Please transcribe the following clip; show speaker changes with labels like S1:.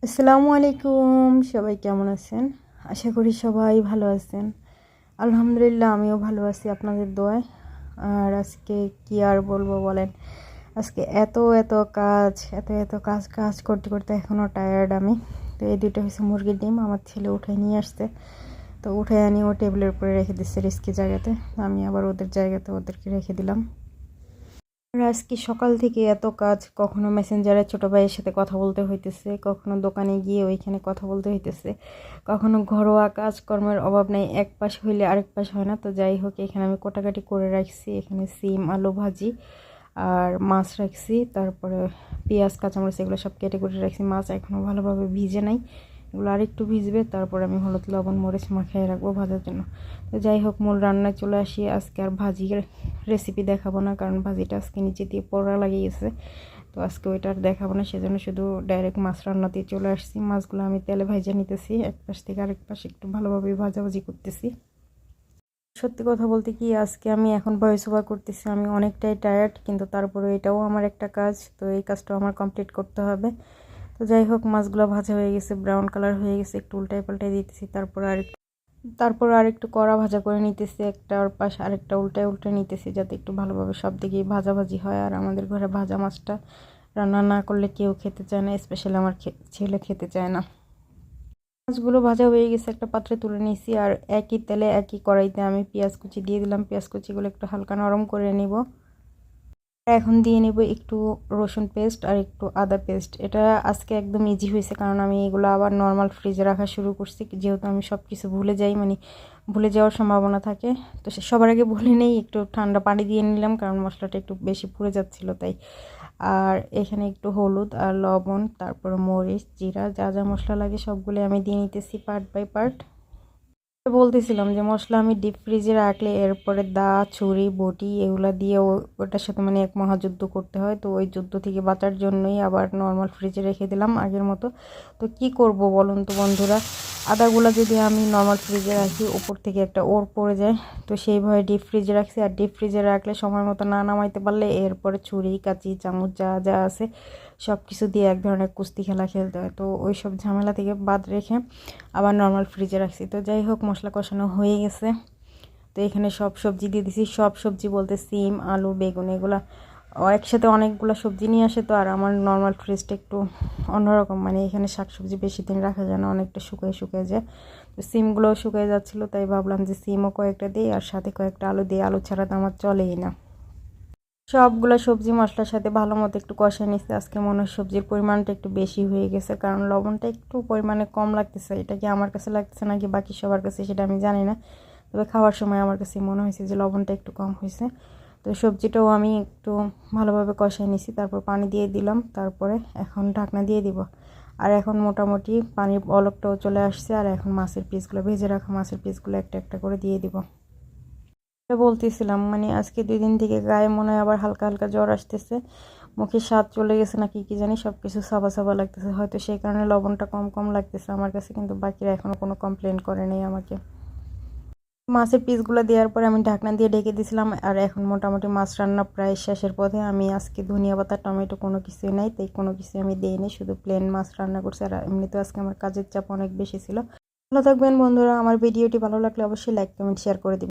S1: আসসালামু আলাইকুম, সবাই কেমন আছেন? আশা করি সবাই ভালো আছেন। আলহামদুলিল্লাহ আমিও ভালো আছি আপনাদের দোয়ায়। আর আজকে কি আর বলবো বলেন, আজকে এত কাজ কাজ করতে করতে এখনও টায়ার্ড আমি। তো এই দুটো হচ্ছে মুরগির ডিম, আমার ছেলে উঠে নিয়ে আসছে। তো উঠে আনি ও টেবিলের উপরে রেখে দিচ্ছে রিস্কি জায়গাতে। আমি আবার ওদের জায়গাতে ওদেরকে রেখে দিলাম। আর আজকে সকাল থেকে এত কাজ, কখনো মেসেঞ্জারে ছোট ভাইয়ের সাথে কথা বলতে হইতেছে, কখনো দোকানে গিয়ে ওইখানে কথা বলতে হইতেছে, কখনো ঘরোয়া কাজকর্মের অভাব নেই, এক পাশ হইলে আরেক পাশ হয় না। তো যাই হোক, এখানে আমি কোটাকাটি করে রাখছি। এখানে সিম আলু ভাজি আর মাছ রাখছি, তারপরে পেঁয়াজ কাঁচামরিচ এগুলো সব কেটে কুটে রাখছি। মাছ এখনও ভালোভাবে ভিজে নাই, এগুলো আরেকটু ভিজবে, তারপর আমি হলুদ লবণ মরিচ মাখিয়ে রাখবো ভাজার জন্য। তো যাই হোক, মূল রান্নায় চলে আসি। আজকে আর ভাজির রেসিপি দেখাবো না, কারণ ভাজিটা আজকে নিচে দিয়ে পোড়া লাগিয়ে গেছে। তো আজকে ওইটা আর দেখাবো না, সেজন্য শুধু ডাইরেক্ট মাছ রান্নাতে চলে আসছি। মাছগুলো আমি তেলে ভেজে নিতেছি, এক পাশ থেকে আরেক পাশ একটু ভালোভাবে ভাজাভাজি করতেছি। সত্যি কথা বলতে কি, আজকে আমি এখন ভয়েস ওভার করতেছি, আমি অনেকটাই টায়ার্ড, কিন্তু তারপরে এটাও আমার একটা কাজ, তো এই কাজটাও আমার কমপ্লিট করতে হবে। তো যাই হোক, মাছগুলো ভাজা হয়ে গেছে, ব্রাউন কালার হয়ে গেছে, একটু উল্টাই পাল্টাই দিতেছি। তারপর আর একটু কড়া ভাজা করে নিতেছি, একটা ওর পাশ আরেকটা উল্টায় উল্টে নিতেছি, যাতে একটু ভালোভাবে সব দিকেই ভাজাভাজি হয়। আর আমাদের ঘরে ভাজা মাছটা রান্না না করলে কেউ খেতে চায় না, স্পেশালি আমার ছেলে খেতে চায় না। মাছগুলো ভাজা হয়ে গেছে, একটা পাত্রে তুলে নিয়েছি। আর একই তেলে একই কড়াইতে আমি পেঁয়াজ কুচি দিয়ে দিলাম। পেঁয়াজ কুচিগুলো একটু হালকা নরম করে নিব। এখন দিয়ে নেব একটু রসুন পেস্ট আর একটু আদা পেস্ট। এটা আজকে একদম ইজি হয়েছে, কারণ আমি এগুলো আবার নর্মাল ফ্রিজে রাখা শুরু করছি, যেহেতু আমি সব কিছু ভুলে যাই, মানে ভুলে যাওয়ার সম্ভাবনা থাকে। তো সবার আগে ভুলে নেই, একটু ঠান্ডা পানি দিয়ে নিলাম, কারণ মশলাটা একটু বেশি পুড়ে যাচ্ছিল তাই। আর এখানে একটু হলুদ আর লবণ, তারপর মরিচ জিরা যা যা মশলা লাগে সবগুলো আমি দিয়ে নিতেছি পার্ট বাই পার্ট। বলতেছিলাম যে মশলা আমি ডিপ ফ্রিজে রাখলে এরপরে দা ছুরি বটি এগুলা দিয়ে ওটার সাথে মানে এক মহাযুদ্ধ করতে হয়। তো ওই যুদ্ধ থেকে বাঁচার জন্যই আবার নর্মাল ফ্রিজে রেখে দিলাম আগের মতো। তো কি করব বলুন তো বন্ধুরা, আদাগুলা যদি আমি নর্মাল ফ্রিজে রাখি উপর থেকে একটা ওর পড়ে যায়। তো সেইভাবে ডিপ ফ্রিজে রাখছি। আর ডিপ ফ্রিজে রাখলে সময় মতো না নামাইতে পারলে এরপরে ছুরি কাঁচি চামচ যা যা আছে সব কিছু দিয়ে এক ধরনের কুস্তি খেলা খেলতে হয়। তো ওই সব ঝামেলা থেকে বাদ রেখে আবার নর্মাল ফ্রিজে রাখছি। তো যাই হোক, মশলা কষানো হয়ে গেছে। তো এখানে সব সবজি দিয়ে দিছি। সব সবজি বলতে সিম আলু বেগুন এগুলা একসাথে অনেকগুলো সবজি নিয়ে আসে। তো আর আমার নর্মাল ফ্রিজটা একটু অন্যরকম, মানে এখানে শাকসবজি বেশি দিন রাখা যায় না, অনেকটা শুকিয়ে শুকিয়ে যায়। তো সিমগুলোও শুকিয়ে যাচ্ছিলো, তাই ভাবলাম যে সিমও কয়েকটা দিই আর সাথে কয়েকটা আলু দিই। আলু ছাড়া তো আমার চলেই না। সবগুলো সবজি মশলার সাথে ভালো মতো একটু কষিয়ে নিচ্ছি। আজকে মনে হয় সবজির পরিমাণটা একটু বেশি হয়ে গেছে, কারণ লবণটা একটু পরিমাণে কম লাগতেছে। এটা কি আমার কাছে লাগতেছে নাকি বাকি সবার কাছে সেটা আমি জানি না, তবে খাওয়ার সময় আমার কাছে মনে হয়েছে যে লবণটা একটু কম হয়েছে। তো সবজিটাও আমি একটু ভালোভাবে কষিয়ে নিছি, তারপর পানি দিয়ে দিলাম, তারপরে এখন ঢাকনা দিয়ে দিব। আর এখন মোটামুটি পানির বলকটাও চলে আসছে। আর এখন মাছের পিসগুলো, ভেজে রাখা মাছের পিসগুলো একটা একটা করে দিয়ে দিব। বলতেছিলাম মানে আজকে 2 দিন থেকে গায়ে মনে হয় আবার হালকা হালকা জ্বর আসতেছে, মুখে স্বাদ চলে গেছে নাকি কি জানি, সবকিছু সাবা সাবা লাগতেছে, হয়তো সেই কারণে লবণটা কম কম লাগতেছে আমার কাছে। কিন্তু বাকিরা এখনো কোনো কমপ্লেন করে নেই আমাকে। মাছের পিসগুলো দেওয়ার পরে আমি ঢাকনা দিয়ে ঢেকে দিয়েছিলাম। আর এখন মোটামুটি মাছ রান্না প্রায় শেষের পথে। আমি আজকে ধনিয়া পাতা টমেটো কোনো কিছুই নাই, তাই কোনো কিছু আমি দিইনি, শুধু প্লেন মাছ রান্না করছি। আর এমনিতেও আজকে আমার কাজের চাপ অনেক বেশি ছিল। ভালো থাকবেন বন্ধুরা, আমার ভিডিওটি ভালো লাগলে অবশ্যই লাইক কমেন্ট শেয়ার করে দিবেন।